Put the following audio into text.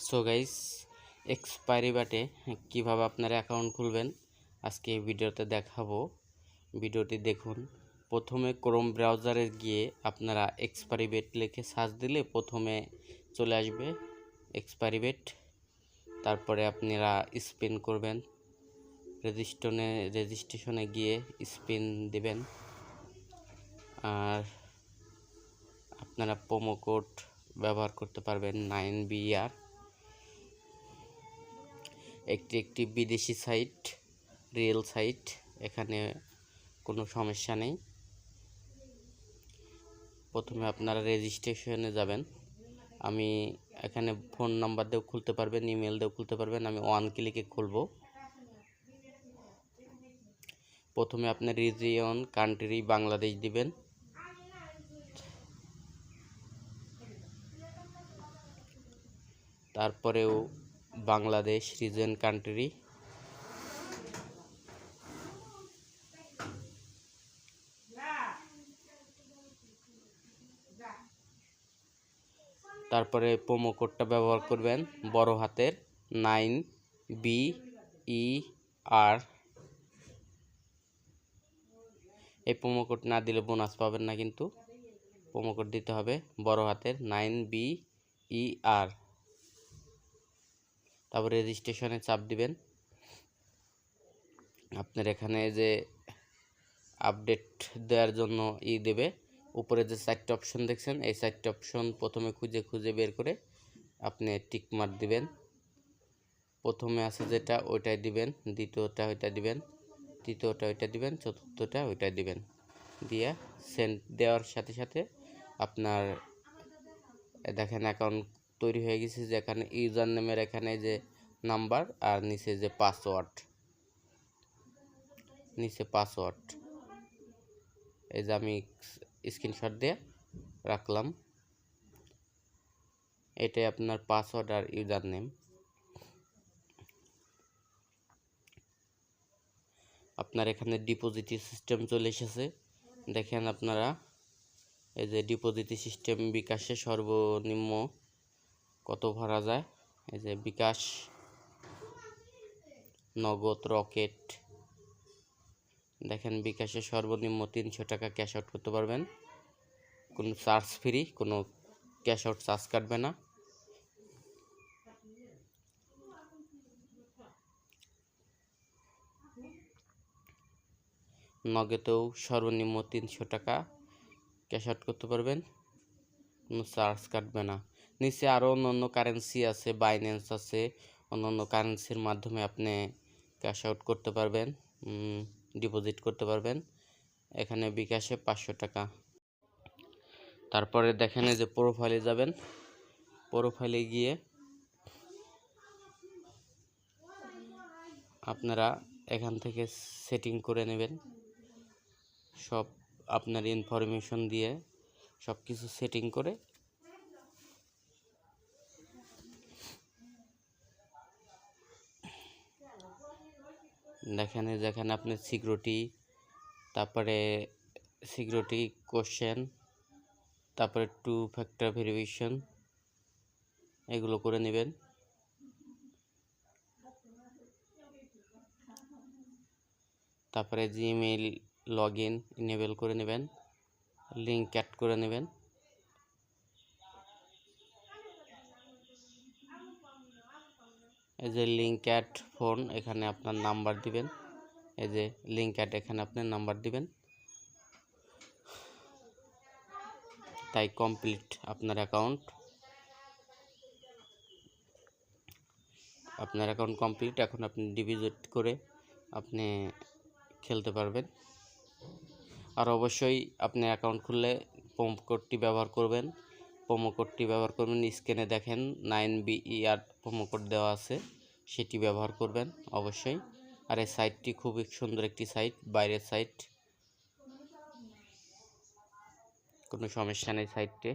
So guys, expiry বাটে কিভাবে আপনারা অ্যাকাউন্ট খুলবেন আজকে এই ভিডিওতে দেখাবো। ভিডিওটি দেখুন। প্রথমে ক্রোম ব্রাউজারে গিয়ে আপনারা এক্সপায়ারি বেট লিখে সার্চ দিলে প্রথমে চলে আসবে এক্সপায়ারি বেট। তারপরে আপনারা স্পিন করবেন, রেজিস্ট্রেশনে গিয়ে স্পিন দিবেন। আর আপনারা প্রোমো কোড ব্যবহার করতে পারবেন 9BR। একটি বিদেশি সাইট, রিয়েল সাইট, এখানে কোনো সমস্যা নেই। প্রথমে আপনারা রেজিস্ট্রেশনে যাবেন। আমি এখানে ফোন নাম্বার দিয়েও খুলতে পারবেন, ইমেল দিয়েও খুলতে পারবেন। আমি 1 ক্লিকে খুলব। প্রথমে আপনার রিজিয়ন কান্ট্রি বাংলাদেশ দিবেন। তারপরেও বাংলাদেশ রিজিয়ন কান্ট্রি, তারপরে প্রোমো কোডটা ব্যবহার করবেন বড় হাতের 9BER। এই প্রোমো কোড না দিলে বোনাস পাবেন না, কিন্তু প্রোমো কোড দিতে হবে বড় হাতের 9BER। তারপরে রেজিস্ট্রেশনে চাপ দিবেন। আপনার এখানে যে আপডেট দেওয়ার জন্য দেবে, উপরে যে 4টা অপশন দেখছেন, এই 4টা অপশন প্রথমে খুঁজে বের করে আপনি টিক মার্ক দিবেন। প্রথমে আছে যেটা ওইটাই দিবেন, দ্বিতীয়টা ওইটা দিবেন, তৃতীয়টা ওইটা দিবেন, চতুর্থটা ওইটা দিবেন। দিয়ে সেন্ড দেওয়ার সাথে সাথে আপনার দেখেন অ্যাকাউন্ট তৈরি হয়ে গেছে। যে এখানে ইউজার নেমের এখানে যে নাম্বার আর নিচে যে পাসওয়ার্ড, এই যে আমি স্ক্রিনশট দিয়ে রাখলাম। এটাই আপনার পাসওয়ার্ড আর ইউজার নেম। আপনার এখানে ডিপোজিট সিস্টেম চলে এসেছে। দেখেন আপনারা এই যে ডিপোজিট সিস্টেম, বিকাশে সর্বনিম্ন কত ভরা যায়। এই যে বিকাশ, নগদ, রকেট। দেখেন বিকাশে সর্বনিম্ন 300 টাকা ক্যাশ আউট করতে পারবেন। কোনো চার্জ ফ্রি, কোনো ক্যাশ আউট চার্জ কাটবে না। নগদেও সর্বনিম্ন 300 টাকা ক্যাশ আউট করতে পারবেন, কোনো চার্জ কাটবে না। নিচে আরও অন্য কারেন্সি আছে, বাইন্যান্স আছে, অন্য কারেন্সির মাধ্যমে আপনি ক্যাশ আউট করতে পারবেন, ডিপোজিট করতে পারবেন। এখানে বিকাশে 500 টাকা। তারপরে দেখেন যে প্রোফাইলে যাবেন। প্রোফাইলে গিয়ে আপনারা এখান থেকে সেটিং করে নেবেন। সব আপনার ইনফরমেশন দিয়ে সব কিছু সেটিং করে দেখেন যেখানে আপনি সিকিউরিটি, তারপরে সিকিউরিটি কোশ্চেন, তারপরে 2 ফ্যাক্টর ভেরিফিকেশন, এগুলো করে নেবেন। তারপরে জিমেইল লগ ইন ইনেবল করে নেবেন, লিঙ্ক অ্যাড করে নেবেন। এই যে লিঙ্ক অ্যাড ফোন, এখানে আপনার নাম্বার দিবেন। এই যে লিঙ্ক অ্যাড, এখানে আপনার নাম্বার দিবেন। তাই কমপ্লিট আপনার অ্যাকাউন্ট কমপ্লিট। এখন আপনি ডিপোজিট করে আপনি খেলতে পারবেন। আর অবশ্যই আপনি অ্যাকাউন্ট খুললে প্রোমো কোডটি ব্যবহার করবেন। স্ক্রিনে দেখেন 9BER প্রোমো কোড দেওয়া আছে, সেটি ব্যবহার করবেন অবশ্যই। আর এই সাইটটি খুবই সুন্দর একটি সাইট, বাইরের সাইট, কোনো সমস্যা নেই সাইটে।